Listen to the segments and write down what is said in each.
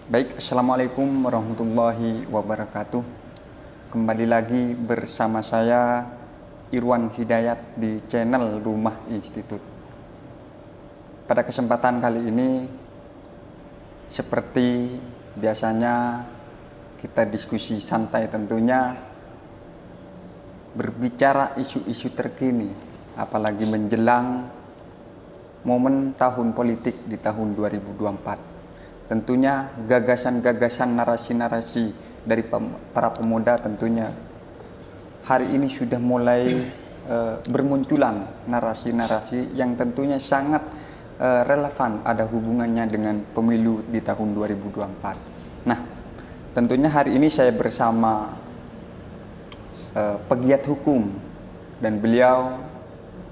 Baik, Assalamualaikum warahmatullahi wabarakatuh. Kembali lagi bersama saya Irwan Hidayat di channel Rumah Institut. Pada kesempatan kali ini, seperti biasanya kita diskusi santai tentunya, berbicara isu-isu terkini, apalagi menjelang momen tahun politik di tahun 2024. Tentunya gagasan-gagasan, narasi-narasi dari para pemuda tentunya hari ini sudah mulai bermunculan narasi-narasi yang tentunya sangat relevan, ada hubungannya dengan pemilu di tahun 2024. Nah, tentunya hari ini saya bersama pegiat hukum dan beliau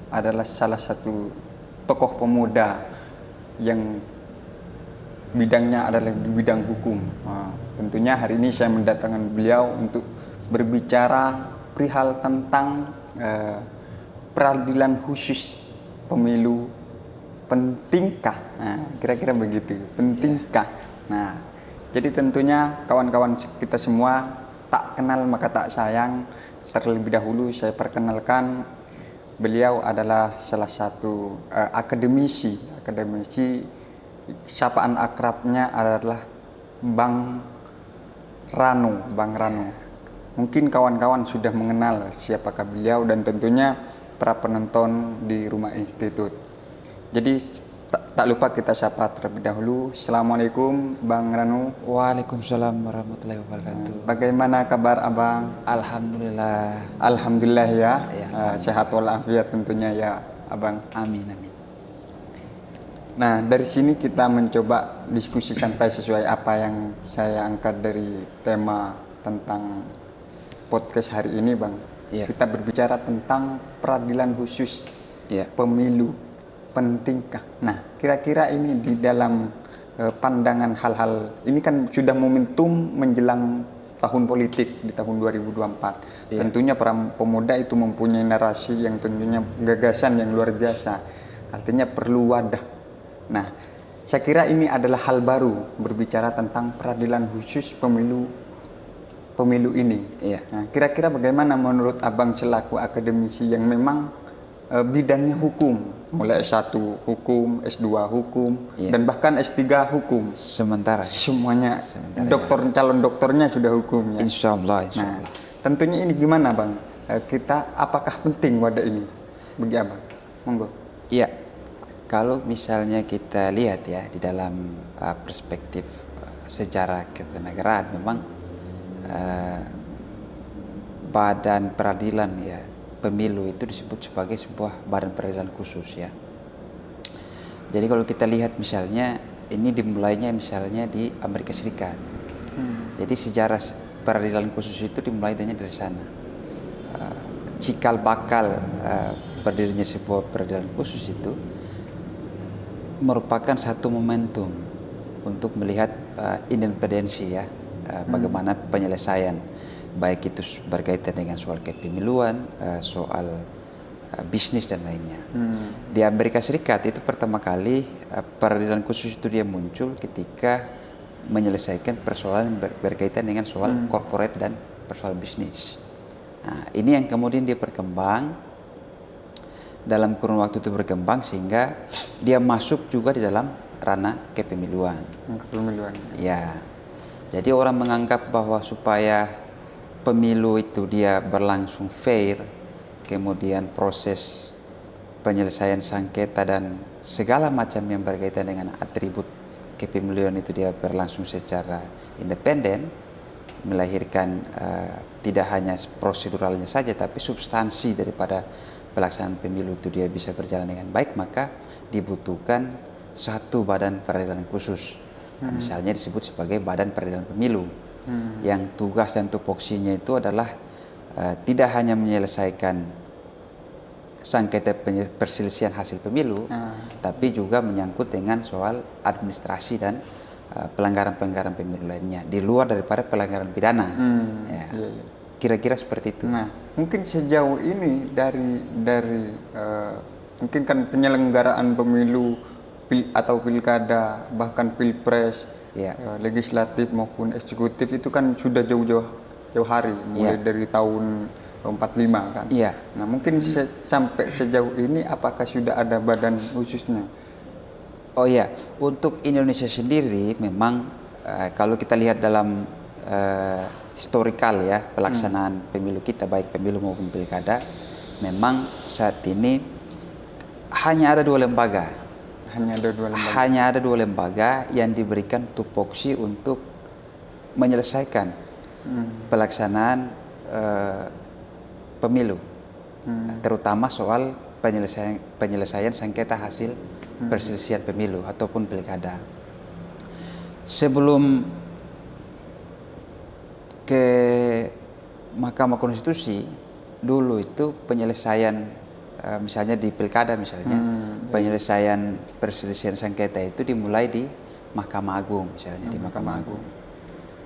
adalah salah satu tokoh pemuda yang bidangnya adalah di bidang hukum. Tentunya hari ini saya mendatangkan beliau untuk berbicara perihal tentang peradilan khusus pemilu, pentingkah? Kira-kira begitu, pentingkah? Nah, jadi tentunya kawan-kawan kita semua, tak kenal maka tak sayang. Terlebih dahulu saya perkenalkan, beliau adalah salah satu akademisi. Sapaan akrabnya adalah Bang Rano. Mungkin kawan-kawan sudah mengenal siapakah beliau dan tentunya para penonton di Rumah Institut. Jadi tak lupa kita sapa terlebih dahulu. Assalamualaikum Bang Rano. Waalaikumsalam warahmatullahi wabarakatuh. Bagaimana kabar Abang? Alhamdulillah. Alhamdulillah ya. Ya, Sehat walafiat tentunya ya Abang. Amin. Nah, dari sini kita mencoba diskusi santai sesuai apa yang saya angkat dari tema tentang podcast hari ini, Bang. Ya. Kita berbicara tentang peradilan khusus pemilu, pentingkah? Nah, kira-kira ini di dalam pandangan hal-hal ini kan sudah momentum menjelang tahun politik di tahun 2024. Tentunya para pemuda itu mempunyai narasi yang tentunya gagasan yang luar biasa. Artinya perlu wadah. Nah, saya kira ini adalah hal baru berbicara tentang peradilan khusus pemilu ini. Nah, kira-kira bagaimana menurut Abang selaku akademisi yang memang bidangnya hukum, mulai S1 hukum, S2 hukum, dan bahkan S3 hukum. Sementara semuanya calon doktornya sudah hukum ya. Insya Allah. Nah, tentunya ini gimana Bang? Kita apakah penting wadah ini bagi Abang? Monggo. Iya. Kalau misalnya kita lihat ya di dalam perspektif sejarah ketenagaraan, memang badan peradilan ya pemilu itu disebut sebagai sebuah badan peradilan khusus ya. Jadi kalau kita lihat misalnya ini dimulainya misalnya di Amerika Serikat. Jadi sejarah peradilan khusus itu dimulai dari sana. Cikal bakal berdirinya sebuah peradilan khusus itu merupakan satu momentum untuk melihat independensi ya, bagaimana penyelesaian baik itu berkaitan dengan soal kepemiluan, soal bisnis dan lainnya. Di Amerika Serikat itu pertama kali peradilan khusus itu dia muncul ketika menyelesaikan persoalan berkaitan dengan soal corporate dan persoalan bisnis. Nah, ini yang kemudian dia berkembang. Dalam kurun waktu itu berkembang sehingga dia masuk juga di dalam ranah kepemiluan. Ya, jadi orang menganggap bahwa supaya pemilu itu dia berlangsung fair, kemudian proses penyelesaian sengketa dan segala macam yang berkaitan dengan atribut kepemiluan itu dia berlangsung secara independen, melahirkan tidak hanya proseduralnya saja tapi substansi daripada pelaksanaan pemilu itu dia bisa berjalan dengan baik, maka dibutuhkan satu badan peradilan khusus. Misalnya disebut sebagai badan peradilan pemilu, yang tugas dan tupoksinya itu adalah tidak hanya menyelesaikan sengketa perselisihan hasil pemilu, tapi juga menyangkut dengan soal administrasi dan pelanggaran-pelanggaran pemilu lainnya di luar daripada pelanggaran pidana. Kira-kira seperti itu. Nah, mungkin sejauh ini dari mungkin kan penyelenggaraan pemilu atau pilkada bahkan pilpres Ya. legislatif maupun eksekutif itu kan sudah jauh hari, mulai dari tahun 45 kan. Iya. Nah mungkin sampai sejauh ini apakah sudah ada badan khususnya? Oh iya, untuk Indonesia sendiri memang kalau kita lihat dalam historikal ya pelaksanaan pemilu kita, baik pemilu maupun pilkada, memang saat ini hanya ada dua lembaga. Hanya ada dua lembaga yang diberikan tupoksi untuk menyelesaikan pelaksanaan pemilu, terutama soal penyelesaian sengketa hasil perselisihan pemilu ataupun pilkada. Sebelum ke Mahkamah Konstitusi, dulu itu penyelesaian misalnya di pilkada misalnya, penyelesaian perselisihan sengketa itu dimulai di Mahkamah Agung misalnya, di Mahkamah Agung.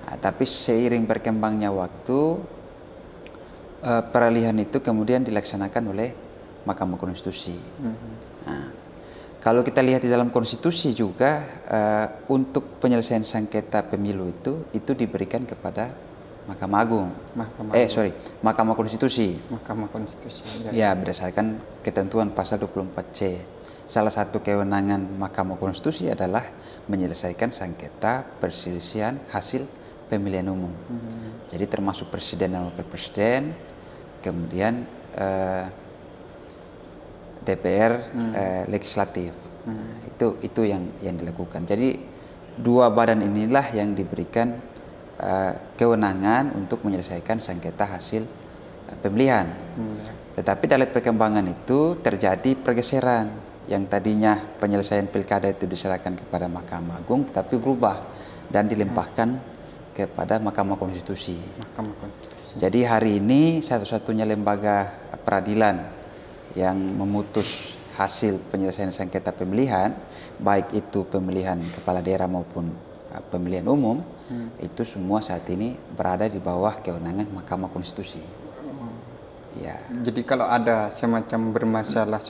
Nah, tapi seiring berkembangnya waktu, peralihan itu kemudian dilaksanakan oleh Mahkamah Konstitusi. Nah, kalau kita lihat di dalam konstitusi juga untuk penyelesaian sengketa pemilu itu diberikan kepada Mahkamah Agung. Mahkamah Konstitusi. Mahkamah Konstitusi. Ya, berdasarkan ketentuan pasal 24C. Salah satu kewenangan Mahkamah Konstitusi adalah menyelesaikan sengketa perselisihan hasil pemilihan umum. Jadi termasuk presiden dan wakil presiden, kemudian DPR, legislatif. Itu yang dilakukan. Jadi dua badan inilah yang diberikan kewenangan untuk menyelesaikan sengketa hasil pemilihan. Tetapi dalam perkembangan itu terjadi pergeseran, yang tadinya penyelesaian pilkada itu diserahkan kepada Mahkamah Agung, tetapi berubah dan dilimpahkan kepada Mahkamah Konstitusi. Jadi hari ini satu-satunya lembaga peradilan yang memutus hasil penyelesaian sengketa pemilihan, baik itu pemilihan kepala daerah maupun pemilihan umum, itu semua saat ini berada di bawah kewenangan Mahkamah Konstitusi. Ya. Jadi kalau ada semacam bermasalah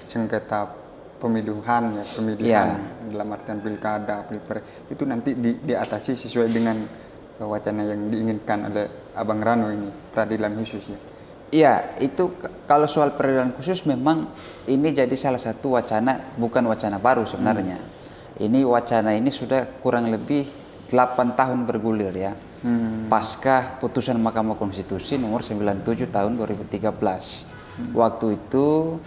sengketa pemilihan dalam artian pilkada, pilpres, itu nanti diatasi sesuai dengan wacana yang diinginkan oleh Abang Rano ini, peradilan khusus ya. Iya, itu kalau soal peradilan khusus memang ini jadi salah satu wacana, bukan wacana baru sebenarnya. Ini wacana ini sudah kurang lebih 8 tahun bergulir ya. Pasca putusan Mahkamah Konstitusi nomor 97 tahun 2013. Waktu itu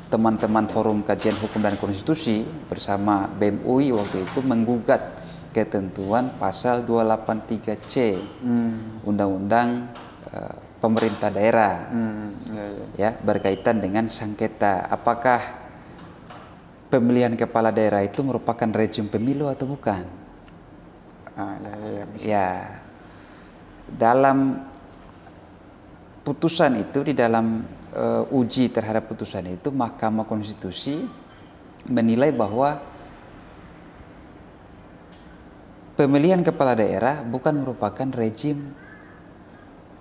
teman-teman Forum Kajian Hukum dan Konstitusi bersama BEM UI waktu itu menggugat ketentuan pasal 283C Undang-Undang Pemerintah Daerah ya, berkaitan dengan sengketa apakah pemilihan kepala daerah itu merupakan rejim pemilu atau bukan. Ya, dalam putusan itu, di dalam uji terhadap putusan itu, Mahkamah Konstitusi menilai bahwa pemilihan kepala daerah bukan merupakan rejim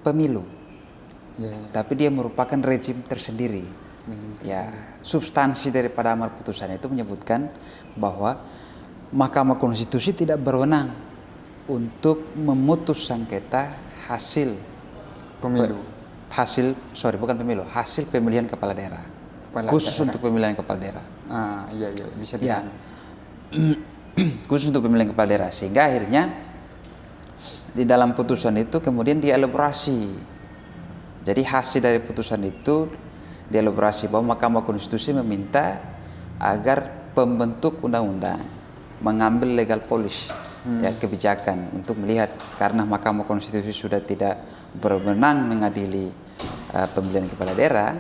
pemilu, tapi dia merupakan rejim tersendiri. Ya, substansi daripada amar putusan itu menyebutkan bahwa Mahkamah Konstitusi tidak berwenang untuk memutus sengketa hasil pemilu. Hasil pemilihan kepala daerah. Khusus untuk pemilihan kepala daerah. Iya bisa ya. Khusus untuk pemilihan kepala daerah, sehingga akhirnya di dalam putusan itu kemudian dielaborasi. Jadi hasil dari putusan itu dielaborasi bahwa Mahkamah Konstitusi meminta agar pembentuk undang-undang mengambil legal policy ya, kebijakan untuk melihat, karena Mahkamah Konstitusi sudah tidak berwenang mengadili pemilihan kepala daerah,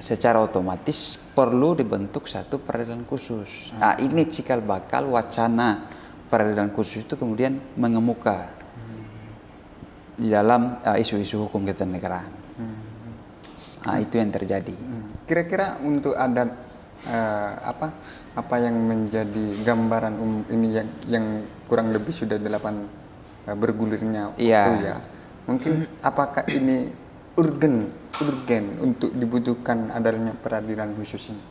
secara otomatis perlu dibentuk satu peradilan khusus. Nah, ini cikal bakal wacana peradilan khusus itu kemudian mengemuka di dalam isu-isu hukum ketenagaran. Nah, itu yang terjadi. Kira-kira untuk ada apa yang menjadi gambaran ini yang kurang lebih sudah 8 bergulirnya waktu ya. Mungkin apakah ini urgen untuk dibutuhkan adanya peradilan khusus ini?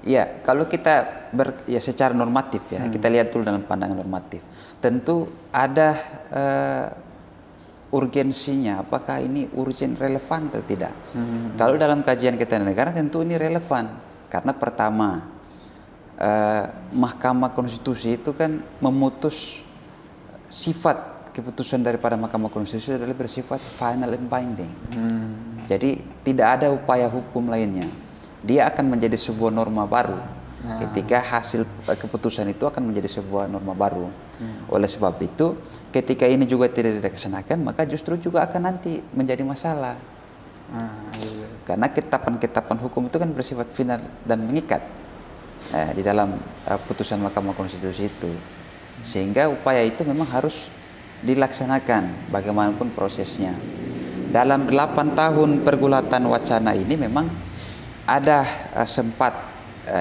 Ya, kalau kita secara normatif ya, kita lihat dulu dalam pandangan normatif. Tentu ada urgensinya, apakah ini urgen relevan atau tidak. Kalau dalam kajian ketatanegaraan tentu ini relevan, karena pertama Mahkamah Konstitusi itu kan memutus sifat keputusan daripada Mahkamah Konstitusi adalah bersifat final and binding. Jadi tidak ada upaya hukum lainnya. Dia akan menjadi sebuah norma baru ketika hasil keputusan itu akan menjadi sebuah norma baru. Oleh sebab itu, ketika ini juga tidak dilaksanakan, maka justru juga akan nanti menjadi masalah. Karena ketetapan-ketetapan hukum itu kan bersifat final dan mengikat di dalam putusan Mahkamah Konstitusi itu. Sehingga upaya itu memang harus dilaksanakan bagaimanapun prosesnya. Dalam 8 tahun pergulatan wacana ini memang ada sempat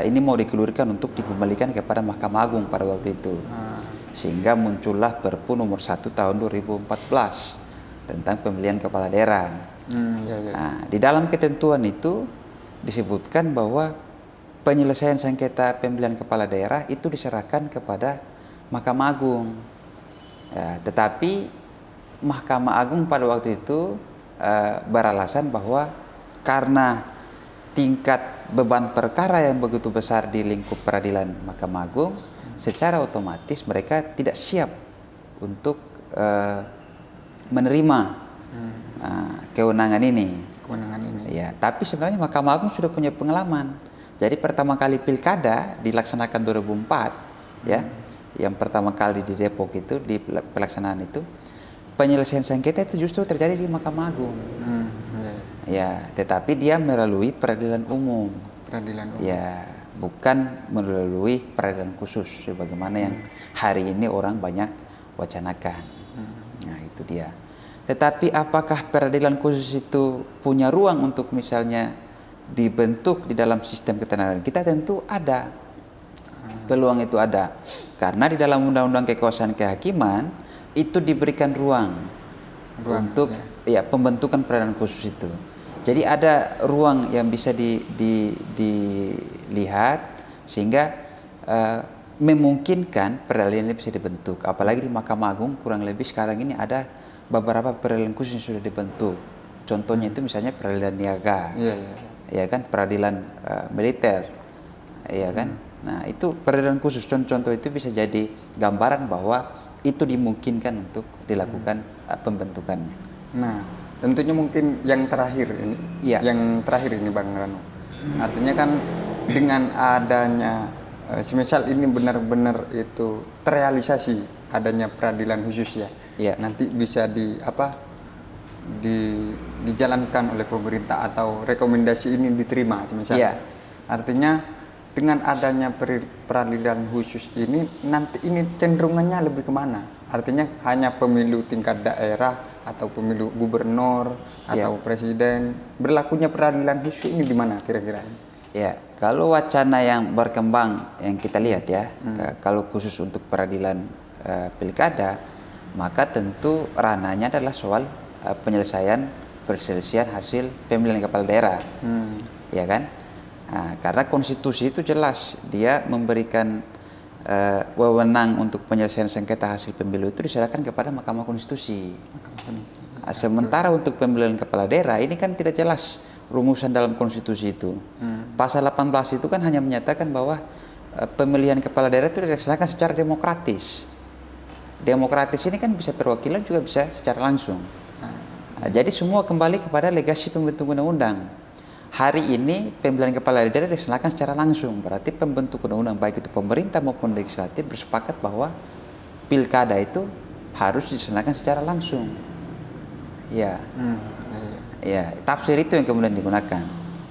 ini mau dikelurkan untuk dikembalikan kepada Mahkamah Agung pada waktu itu. Sehingga muncullah Perpu nomor 1 tahun 2014 tentang pemilihan kepala daerah. Nah, di dalam ketentuan itu disebutkan bahwa penyelesaian sengketa pemilihan kepala daerah itu diserahkan kepada Mahkamah Agung. Tetapi Mahkamah Agung pada waktu itu beralasan bahwa karena tingkat beban perkara yang begitu besar di lingkup peradilan Mahkamah Agung, secara otomatis mereka tidak siap untuk menerima kewenangan ini. Ya, tapi sebenarnya Mahkamah Agung sudah punya pengalaman. Jadi pertama kali pilkada dilaksanakan 2004, ya, yang pertama kali di Depok itu di pelaksanaan itu, penyelesaian sengketa itu justru terjadi di Mahkamah Agung. Ya, tetapi dia melalui peradilan umum. Ya, bukan melalui peradilan khusus sebagaimana yang hari ini orang banyak wacanakan. Nah, itu dia. Tetapi apakah peradilan khusus itu punya ruang untuk misalnya dibentuk di dalam sistem ketenagaan kita? Tentu ada. Peluang itu ada. Karena di dalam Undang-Undang Kekuasaan Kehakiman itu diberikan ruang untuk pembentukan peradilan khusus itu. Jadi ada ruang yang bisa dilihat sehingga memungkinkan peradilan ini bisa dibentuk. Apalagi di Mahkamah Agung kurang lebih sekarang ini ada beberapa peradilan khusus yang sudah dibentuk. Contohnya itu misalnya peradilan niaga, ya kan, peradilan militer, ya kan. Nah, itu peradilan khusus. Contoh itu bisa jadi gambaran bahwa itu dimungkinkan untuk dilakukan pembentukannya. Nah, tentunya mungkin yang terakhir ini, Bang Rano. Artinya kan dengan adanya semisal ini benar-benar itu terrealisasi adanya peradilan khusus ya, nanti bisa dijalankan oleh pemerintah atau rekomendasi ini diterima semisal. Artinya dengan adanya peradilan khusus ini nanti ini cenderungannya lebih kemana? Artinya hanya pemilu tingkat daerah atau pemilu gubernur atau presiden, berlakunya peradilan khusus ini di mana kira-kira? Ya, kalau wacana yang berkembang yang kita lihat ya, kalau khusus untuk peradilan pilkada, maka tentu ranahnya adalah soal penyelesaian perselisihan hasil pemilihan kepala daerah, ya kan? Nah, karena konstitusi itu jelas dia memberikan wewenang untuk penyelesaian sengketa hasil pemilu itu diserahkan kepada Mahkamah Konstitusi. Sementara untuk pemilihan kepala daerah ini kan tidak jelas rumusan dalam konstitusi itu. Pasal 18 itu kan hanya menyatakan bahwa pemilihan kepala daerah itu dilaksanakan secara demokratis. Demokratis ini kan bisa perwakilan juga bisa secara langsung. Jadi semua kembali kepada legasi pembentuk undang-undang. Hari ini pemilihan kepala daerah dilaksanakan secara langsung. Berarti pembentuk undang-undang baik itu pemerintah maupun legislatif bersepakat bahwa pilkada itu harus dilaksanakan secara langsung. Ya, tafsir itu yang kemudian digunakan.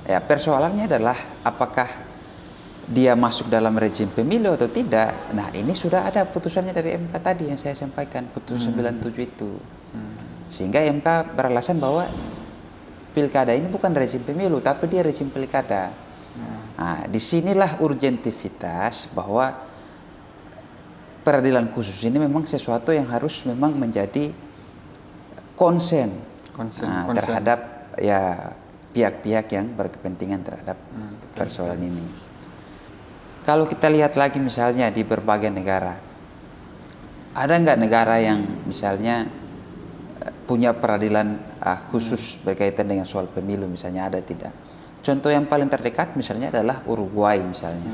Ya, persoalannya adalah apakah dia masuk dalam rejim pemilu atau tidak. Nah, ini sudah ada putusannya dari MK tadi yang saya sampaikan, putusan 97 itu. Sehingga MK beralasan bahwa pilkada ini bukan rejim pemilu, tapi dia rejim pilkada. Nah, disinilah urgentivitas bahwa peradilan khusus ini memang sesuatu yang harus memang menjadi konsen terhadap ya pihak-pihak yang berkepentingan terhadap persoalan ini. kalau kita lihat lagi misalnya di berbagai negara, ada nggak negara yang misalnya punya peradilan khusus berkaitan dengan soal pemilu misalnya, ada tidak? Contoh yang paling terdekat misalnya adalah Uruguay misalnya.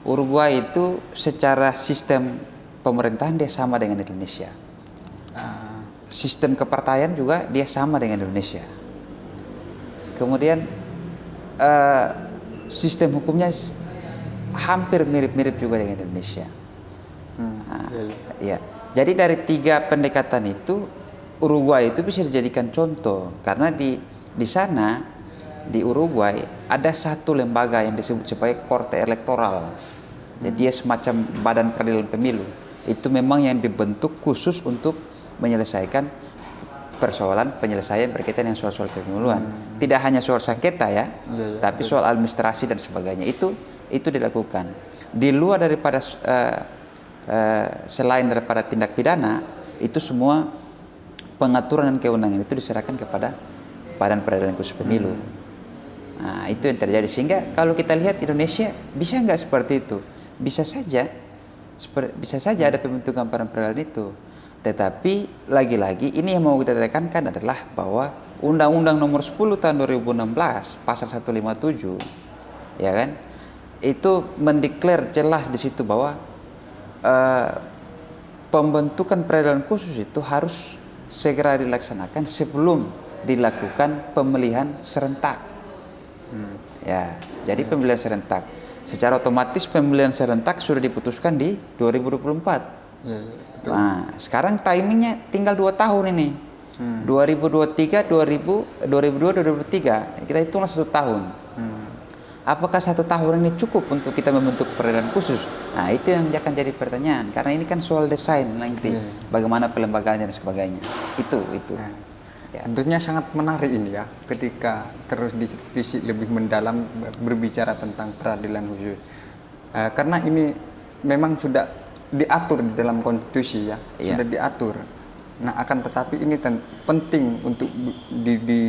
Uruguay itu secara sistem pemerintahan dia sama dengan Indonesia. Sistem kepartaian juga dia sama dengan Indonesia. Kemudian sistem hukumnya hampir mirip-mirip juga dengan Indonesia. Ya. Jadi dari 3 pendekatan itu, Uruguay itu bisa dijadikan contoh karena di sana di Uruguay ada satu lembaga yang disebut sebagai Korte Elektoral. Jadi dia semacam badan peradilan pemilu. Itu memang yang dibentuk khusus untuk menyelesaikan persoalan penyelesaian berkaitan dengan soal-soal kepemiluan. Tidak hanya soal sengketa ya, tapi soal administrasi dan sebagainya. Itu dilakukan. Di luar daripada selain daripada tindak pidana, itu semua pengaturan dan kewenangan itu diserahkan kepada Badan Peradilan Khusus Pemilu. Nah, itu yang terjadi. Sehingga kalau kita lihat Indonesia bisa nggak seperti itu? Bisa saja ada pembentukan badan peradilan itu. Tetapi lagi-lagi ini yang mau kita tekankan adalah bahwa Undang-Undang Nomor 10 Tahun 2016 Pasal 157, ya kan, itu mendeklar jelas di situ bahwa pembentukan peradilan khusus itu harus segera dilaksanakan sebelum dilakukan pemilihan serentak. Ya, jadi pemilihan serentak. Secara otomatis pemilihan serentak sudah diputuskan di 2024. Betul. Nah, sekarang timingnya tinggal 2 tahun ini. 2023, 2023. Kita hitunglah 1 tahun. Apakah 1 tahun ini cukup untuk kita membentuk peradilan khusus? Nah, itu yang akan jadi pertanyaan. Karena ini kan soal desain nanti, bagaimana pelembagaannya dan sebagainya. Itu. Ya. Tentunya sangat menarik ini ya, ketika terus diskusi lebih mendalam berbicara tentang peradilan khusus. Karena ini memang sudah diatur di dalam konstitusi ya, sudah diatur. Nah, akan tetapi ini penting untuk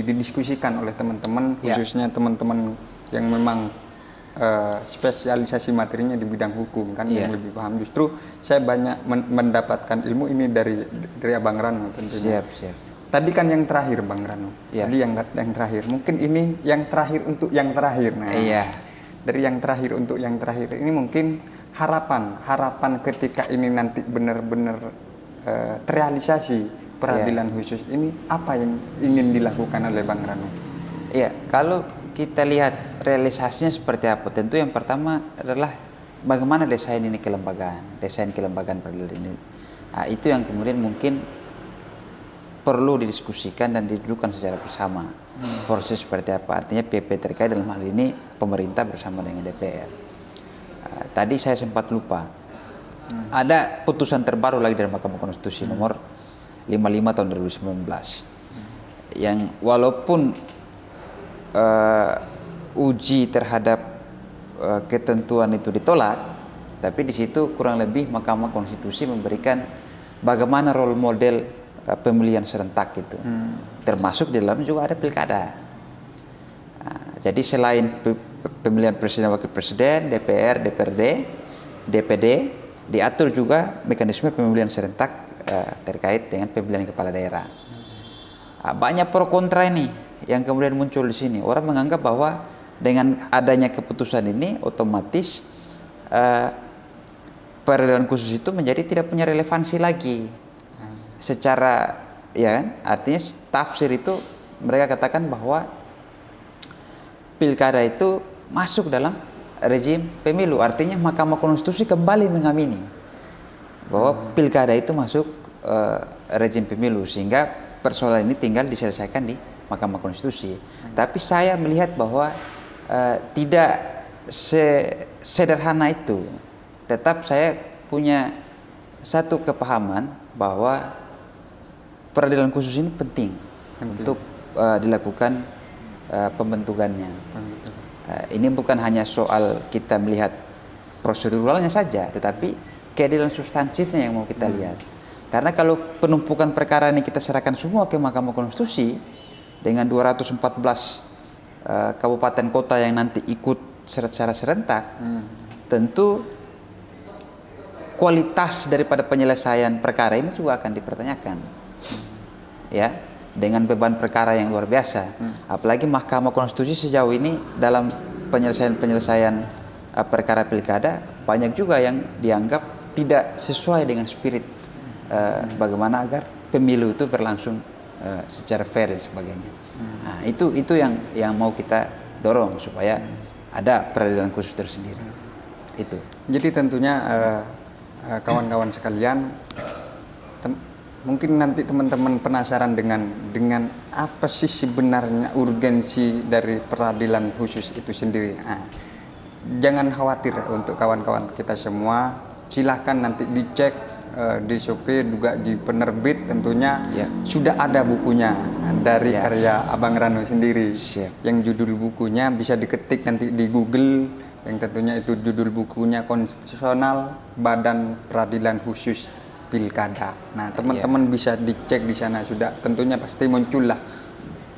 didiskusikan oleh teman-teman, khususnya teman-teman yang memang spesialisasi materinya di bidang hukum kan, yang lebih paham. Justru saya banyak mendapatkan ilmu ini dari Abang Rano tentunya. Siap. Tadi kan yang terakhir Bang Rano. Tadi yang terakhir. Mungkin ini yang terakhir untuk yang terakhir. Nah, dari yang terakhir untuk yang terakhir ini mungkin harapan ketika ini nanti benar-benar terrealisasi peradilan khusus ini, apa yang ingin dilakukan oleh Bang Rano? Iya, kalau kita lihat realisasinya seperti apa, tentu yang pertama adalah bagaimana desain kelembagaan peradilan ini. Nah, itu yang kemudian mungkin perlu didiskusikan dan didudukan secara bersama. Proses seperti apa, artinya PP terkait dalam hal ini pemerintah bersama dengan DPR. Tadi saya sempat lupa, ada putusan terbaru lagi dari Mahkamah Konstitusi nomor 55 tahun 2019 yang walaupun uji terhadap ketentuan itu ditolak, tapi di situ kurang lebih Mahkamah Konstitusi memberikan bagaimana role model pemilihan serentak itu, termasuk di dalam juga ada pilkada. Jadi selain pemilihan presiden wakil presiden, DPR, DPRD, DPD, diatur juga mekanisme pemilihan serentak terkait dengan pemilihan kepala daerah. Banyak pro kontra ini yang kemudian muncul di sini. Orang menganggap bahwa dengan adanya keputusan ini otomatis peradilan khusus itu menjadi tidak punya relevansi lagi. Secara artinya tafsir itu mereka katakan bahwa pilkada itu masuk dalam rezim pemilu, artinya Mahkamah Konstitusi kembali mengamini bahwa pilkada itu masuk rezim pemilu, sehingga persoalan ini tinggal diselesaikan di Mahkamah Konstitusi. Tapi saya melihat bahwa tidak sederhana itu. Tetap saya punya satu kepahaman bahwa peradilan khusus ini penting. Untuk dilakukan pembentukannya. Ini bukan hanya soal kita melihat proseduralnya saja, tetapi keadilan substansifnya yang mau kita lihat. Karena kalau penumpukan perkara ini kita serahkan semua ke Mahkamah Konstitusi dengan 214 kabupaten kota yang nanti ikut secara serentak, tentu kualitas daripada penyelesaian perkara ini juga akan dipertanyakan. Ya, dengan beban perkara yang luar biasa. Apalagi Mahkamah Konstitusi sejauh ini dalam penyelesaian perkara pilkada banyak juga yang dianggap tidak sesuai dengan spirit bagaimana agar pemilu itu berlangsung secara fair dan sebagainya. Nah, itu yang mau kita dorong supaya ada peradilan khusus tersendiri. Itu. Jadi tentunya kawan-kawan sekalian, mungkin nanti teman-teman penasaran dengan apa sih sebenarnya urgensi dari peradilan khusus itu sendiri. Nah, jangan khawatir untuk kawan-kawan kita semua, silakan nanti dicek di Shopee juga di penerbit tentunya sudah ada bukunya dari karya Abang Rano sendiri. Yang judul bukunya bisa diketik nanti di Google, yang tentunya itu judul bukunya Konstitusional Badan Peradilan Khusus Pilkada. Nah, teman-teman bisa dicek di sana, sudah tentunya pasti muncul lah.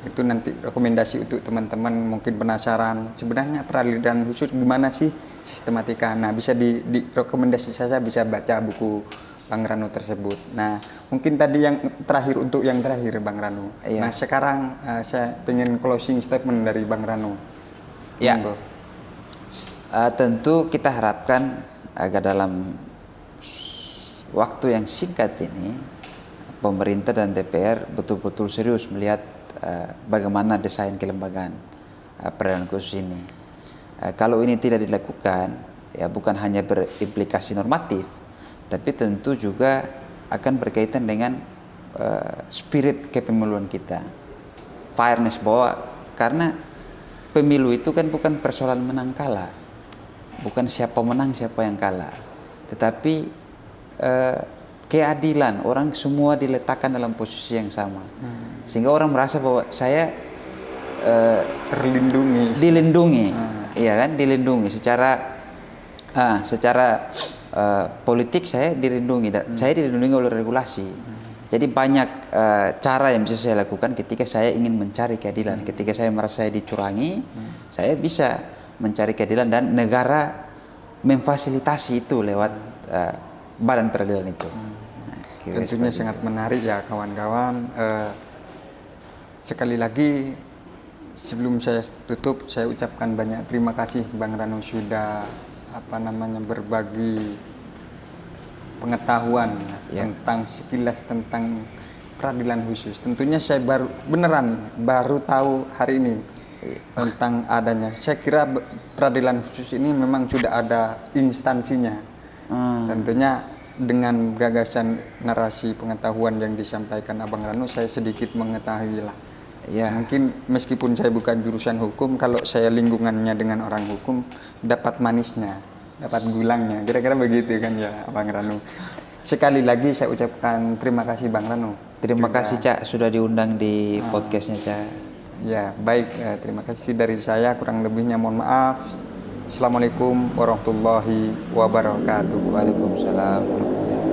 Itu nanti rekomendasi untuk teman-teman mungkin penasaran sebenarnya peradilan khusus gimana sih sistematika. Nah, bisa di rekomendasi saya bisa baca buku Bang Rano tersebut. Nah, mungkin tadi yang terakhir untuk yang terakhir Bang Rano. Nah, sekarang saya pengen closing statement dari Bang Rano. Ya. Tentu kita harapkan agar dalam waktu yang singkat ini pemerintah dan DPR betul-betul serius melihat bagaimana desain kelembagaan peradilan khusus ini. Kalau ini tidak dilakukan, ya bukan hanya berimplikasi normatif, tapi tentu juga akan berkaitan dengan spirit kepemiluan kita, fairness, bahwa karena pemilu itu kan bukan persoalan menang kalah, bukan siapa menang siapa yang kalah, tetapi keadilan, orang semua diletakkan dalam posisi yang sama, sehingga orang merasa bahwa saya dilindungi, iya kan, dilindungi secara politik saya dilindungi, saya dilindungi oleh regulasi. Jadi banyak cara yang bisa saya lakukan ketika saya ingin mencari keadilan. Ketika saya merasa saya dicurangi, saya bisa mencari keadilan dan negara memfasilitasi itu lewat badan peradilan itu. Tentunya sangat menarik ya kawan-kawan. Sekali lagi sebelum saya tutup, saya ucapkan banyak terima kasih Bang Rano sudah berbagi pengetahuan tentang sekilas tentang peradilan khusus. Tentunya saya baru tahu hari ini tentang adanya. Saya kira peradilan khusus ini memang sudah ada instansinya. Tentunya dengan gagasan narasi pengetahuan yang disampaikan Abang Rano, saya sedikit mengetahui lah. Ya, mungkin meskipun saya bukan jurusan hukum, kalau saya lingkungannya dengan orang hukum, dapat manisnya, dapat gulangnya, kira-kira begitu kan ya Bang Rano. Sekali lagi saya ucapkan terima kasih Bang Rano. Terima kasih Cak sudah diundang di podcastnya Cak. Ya baik, terima kasih dari saya, kurang lebihnya mohon maaf. Assalamualaikum warahmatullahi wabarakatuh. Waalaikumsalam.